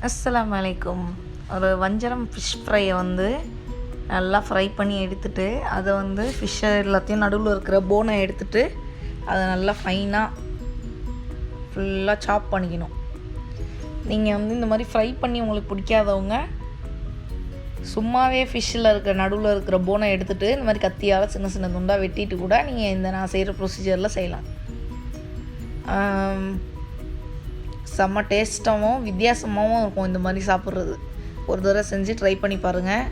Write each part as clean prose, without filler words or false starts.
அஸ்ஸலாமு அலைக்கும். ஒரு வஞ்சரம் ஃபிஷ் ஃப்ரையை நல்லா ஃப்ரை பண்ணி எடுத்துட்டு, அதை ஃபிஷ்ஷை எல்லாத்தையும் நடுவில் இருக்கிற போனை எடுத்துட்டு, அதை நல்லா ஃபைனாக ஃபுல்லாக சாப் பண்ணிக்கணும். நீங்கள் இந்த மாதிரி ஃப்ரை பண்ணி உங்களுக்கு பிடிக்காதவங்க சும்மாவே ஃபிஷ்ஷில் இருக்கிற நடுவில் இருக்கிற போனை எடுத்துகிட்டு இந்த மாதிரி கத்தியால் சின்ன சின்ன துண்டாக வெட்டிட்டு கூட நீங்கள் நான் செய்கிற ப்ரொசீஜரில் செய்யலாம். செம்ம டேஸ்ட்டாகவும் வித்தியாசமாகவும் இருக்கும் இந்த மாதிரி சாப்பிட்றது. ஒரு தடவை செஞ்சு ட்ரை பண்ணி பாருங்கள்.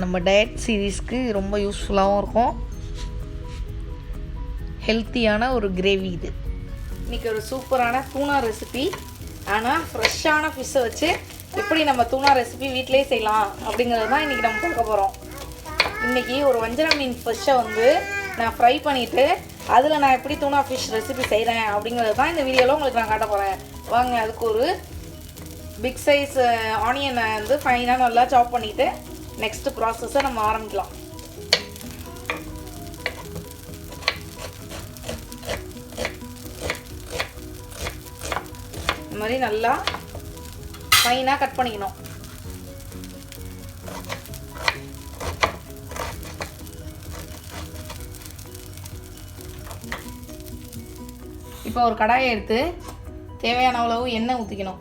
நம்ம டயட் சீரீஸ்க்கு ரொம்ப யூஸ்ஃபுல்லாகவும் இருக்கும். ஹெல்த்தியான ஒரு கிரேவி இது. இன்றைக்கி ஒரு சூப்பரான தூனா ரெசிபி. ஆனால் ஃப்ரெஷ்ஷான ஃபிஷ்ஷை வச்சு எப்படி நம்ம தூனா ரெசிபி வீட்டிலே செய்யலாம் அப்படிங்கிறது தான் இன்றைக்கி நம்ம பார்க்க போகிறோம். இன்றைக்கி ஒரு வஞ்சரம் மீன் ஃபிஷ்ஷை நான் ஃப்ரை பண்ணிவிட்டு அதில் நான் எப்படி தூனா ஃபிஷ் ரெசிபி செய்கிறேன் அப்படிங்கிறது தான் இந்த வீடியோவில் உங்களுக்கு நான் காட்ட போகிறேன். வாங்க, அதுக்கு ஒரு பிக் சைஸ் ஆனியனை ஃபைனாக நல்லா சாப் பண்ணிவிட்டு நெக்ஸ்ட்டு ப்ராசஸை நம்ம ஆரம்பிக்கலாம். இந்த மாதிரி நல்லா ஃபைனாக கட் பண்ணிக்கணும். இப்போ ஒரு கடாயை எடுத்து தேவையான அளவு எண்ணெய் ஊற்றிக்கணும்.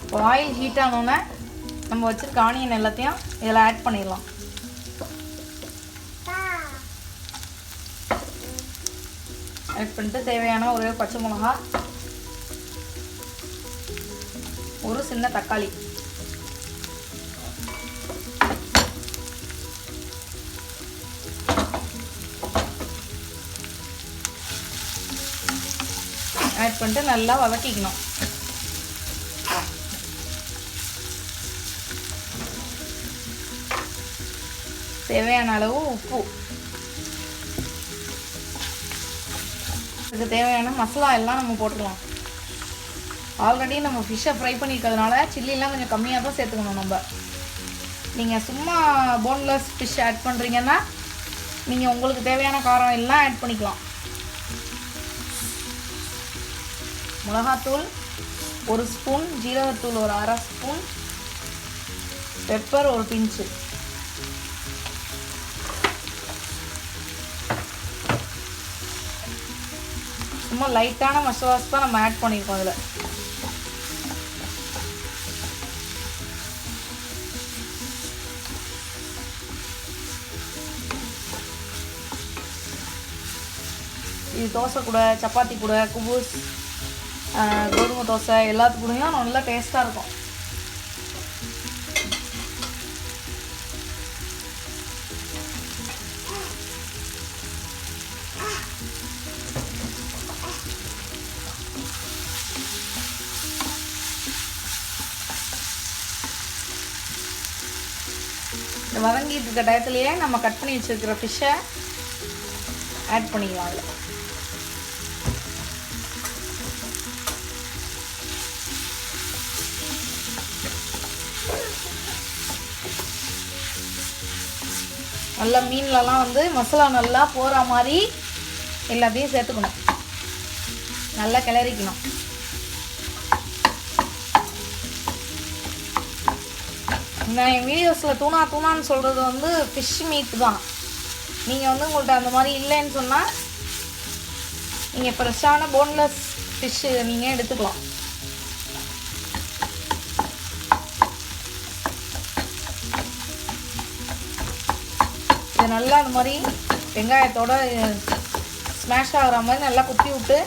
இப்போ ஆயில் ஹீட் ஆனோன்னே நம்ம வச்சுருக்க ஆனியன் எல்லாத்தையும் இதில் ஆட் பண்ணிடலாம். ஆட் பண்ணிட்டு தேவையான ஒரு பச்சை மிளகா, ஒரு சின்ன தக்காளி, ஆட் பண்ணிட்டு நல்லா வதக்கிக்கணும். தேவையான அளவு உப்பு, இதுக்கு தேவையான மசாலா எல்லாம் நம்ம போட்டுக்கலாம். ஆல்ரெடி நம்ம ஃபிஷ்ஷை ஃப்ரை பண்ணிக்கிறதுனால சில்லிலாம் கொஞ்சம் கம்மியாக தான் சேர்த்துக்கணும். நம்ம நீங்கள் சும்மா போன்லெஸ் ஃபிஷ் ஆட் பண்ணுறீங்கன்னா நீங்கள் உங்களுக்கு தேவையான காரம் எல்லாம் ஆட் பண்ணிக்கலாம். மிளகாத்தூள் 1 ஸ்பூன், ஜீரகத்தூள் ஒரு 1/2 ஸ்பூன், பெப்பர் ஒரு பிஞ்சு. சும்மா லைட்டான மசாலாஸ் தான் நம்ம ஆட் பண்ணியிருக்கோம் அதில். இது தோசை கூட, சப்பாத்தி கூட, குபூஸ், கோதுமை தோசை எல்லாத்துக்கூடையும் நல்லா டேஸ்ட்டாக இருக்கும். இந்த வதங்கிட்டு இருக்க டயத்துலேயே நம்ம கட் பண்ணி வச்சுருக்கிற ஃபிஷ்ஷை ஆட் பண்ணிக்கலாம் அதில். நல்லா மீன்லலாம் மசாலா நல்லா போகிற மாதிரி எல்லாத்தையும் சேர்த்துக்கணும். நல்லா கிளறிக்கணும். நான் என் வீடியோஸில் தூணான்னு சொல்கிறது ஃபிஷ் மீட் தான். நீங்கள் உங்கள்கிட்ட அந்த மாதிரி இல்லைன்னு சொன்னால் நீங்கள் ஃப்ரெஷ்ஷான போன்லெஸ் ஃபிஷ்ஷு நீங்கள் எடுத்துக்கலாம். இது நல்லா அந்த மாதிரி வெங்காயத்தோட ஸ்மாஷ் ஆகிற மாதிரி நல்லா குத்தி விட்டு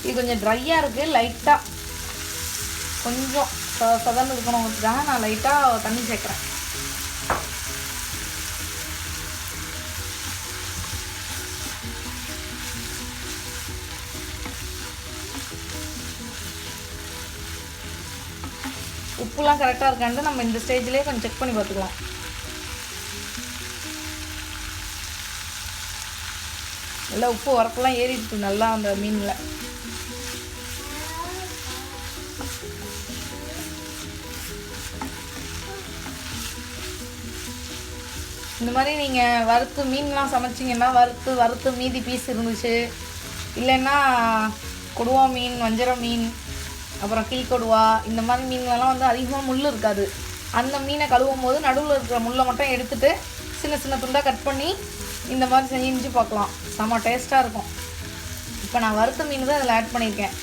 இது கொஞ்சம் ட்ரையாக இருக்குது. லைட்டாக கொஞ்சம் சதன்னு இருக்கணுங்கிறதுக்காக நான் லைட்டாக தண்ணி சேர்க்குறேன். உப்புலாம் கரெக்டாக இருக்கான்ட்டு நம்ம இந்த ஸ்டேஜ்லேயே கொஞ்சம் செக் பண்ணி பார்த்துக்கலாம். நல்லா உப்பு வரப்பெல்லாம் ஏறிட்டு நல்லா அந்த மீனில். இந்த மாதிரி நீங்கள் வறுத்து மீன்லாம் சமைச்சிங்கன்னா வறுத்து மீதி பீஸ் இருந்துச்சு, இல்லைன்னா கொடுவா மீன், வஞ்சரம் மீன், அப்புறம் கிளிக்கொடுவா, இந்த மாதிரி மீன்களெல்லாம் வந்து அதிகமாக முள் இருக்காது. அந்த மீனை கழுவும் போது நடுவில் இருக்கிற முள்ளை மட்டும் எடுத்துகிட்டு சின்ன சின்ன துண்டாக கட் பண்ணி இந்த மாதிரி செஞ்சு பார்க்கலாம். செம்ம டேஸ்ட்டாக இருக்கும். இப்போ நான் வறுத்த மீன் தான் இதில் ஆட் பண்ணியிருக்கேன்.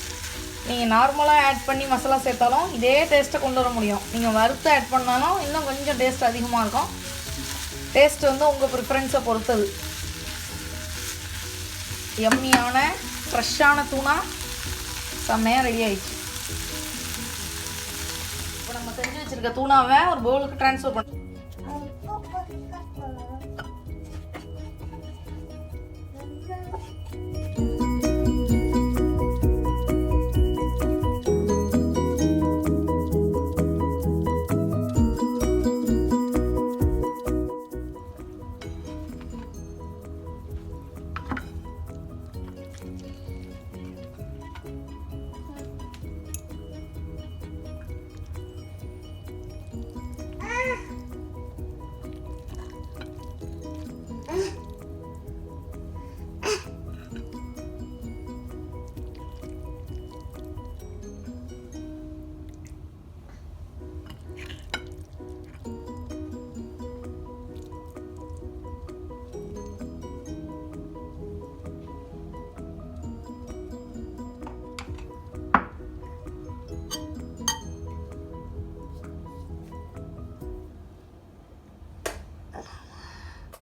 நீங்கள் நார்மலாக ஆட் பண்ணி மசாலா சேர்த்தாலும் இதே டேஸ்ட்டை கொண்டு வர முடியும். நீங்கள் வறுத்து ஆட் பண்ணாலும் இன்னும் கொஞ்சம் டேஸ்ட் அதிகமாக இருக்கும். டேஸ்ட் வந்து உங்கள் ப்ரிஃபரன்ஸை பொறுத்தது. எம்மியான ஃப்ரெஷ்ஷான தூணா செம்மையாக ரெடி ஆயிடுச்சு. இப்போ நம்ம செஞ்சு வச்சுருக்க தூணாவை ஒரு பவுலுக்கு ட்ரான்ஸ்ஃபர் பண்ண